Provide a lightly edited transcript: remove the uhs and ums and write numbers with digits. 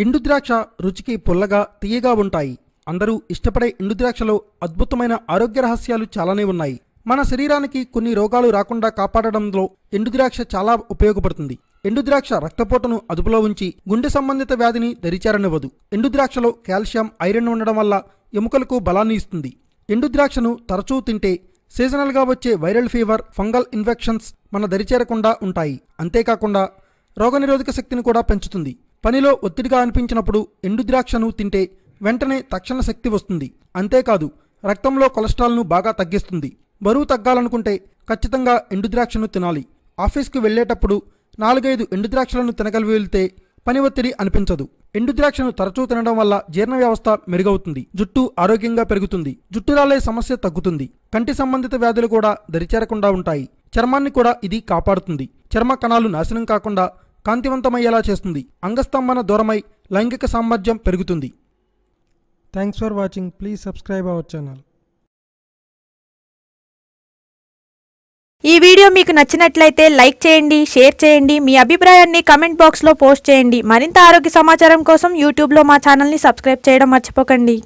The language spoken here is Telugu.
ఎండు ద్రాక్ష రుచికి పుల్లగా తీయగా ఉంటాయి. అందరూ ఇష్టపడే ఎండు ద్రాక్షలో అద్భుతమైన ఆరోగ్య రహస్యాలు చాలానే ఉన్నాయి. మన శరీరానికి కొన్ని రోగాలు రాకుండా కాపాడడంలో ఎండు ద్రాక్ష చాలా ఉపయోగపడుతుంది. ఎండు ద్రాక్ష రక్తపోటును అదుపులో ఉంచి గుండె సంబంధిత వ్యాధిని దరిచేరనివ్వదు. ఎండు ద్రాక్షలో కాల్షియం, ఐరన్ ఉండడం వల్ల ఎముకలకు బలాన్ని ఇస్తుంది. ఎండు ద్రాక్షను తరచూ తింటే సీజనల్గా వచ్చే వైరల్ ఫీవర్, ఫంగల్ ఇన్ఫెక్షన్స్ మన దరిచేరకుండా ఉంటాయి. అంతేకాకుండా రోగనిరోధక శక్తిని కూడా పెంచుతుంది. పనిలో ఒత్తిడిగా అనిపించినప్పుడు ఎండు ద్రాక్షను తింటే వెంటనే తక్షణ శక్తి వస్తుంది. అంతేకాదు రక్తంలో కొలెస్ట్రాల్ను బాగా తగ్గిస్తుంది. బరువు తగ్గాలనుకుంటే ఖచ్చితంగా ఎండు ద్రాక్షను తినాలి. ఆఫీస్కి వెళ్లేటప్పుడు 4-5 ఎండు ద్రాక్షలను తినగలిగి వెళ్తే పని ఒత్తిడి అనిపించదు. ఎండు ద్రాక్షను తరచూ తినడం వల్ల జీర్ణ వ్యవస్థ మెరుగవుతుంది. జుట్టు ఆరోగ్యంగా పెరుగుతుంది. జుట్టు రాలే సమస్య తగ్గుతుంది. కంటి సంబంధిత వ్యాధులు కూడా దరిచేరకుండా ఉంటాయి. చర్మాన్ని కూడా ఇది కాపాడుతుంది. చర్మ కణాలు నాశనం కాకుండా కాంతివంతమయ్యేలా చేస్తుంది. అంగస్తంభన దూరమై లైంగిక సామర్థ్యం పెరుగుతుంది. Thanks for watching. Please subscribe our channel. ఈ వీడియో మీకు నచ్చినట్లయితే లైక్ చేయండి, షేర్ చేయండి. మీ అభిప్రాయాన్ని కామెంట్ బాక్స్లో పోస్ట్ చేయండి. మరింత ఆరోగ్య సమాచారం కోసం యూట్యూబ్లో మా ఛానల్ని సబ్స్క్రైబ్ చేయడం మర్చిపోకండి.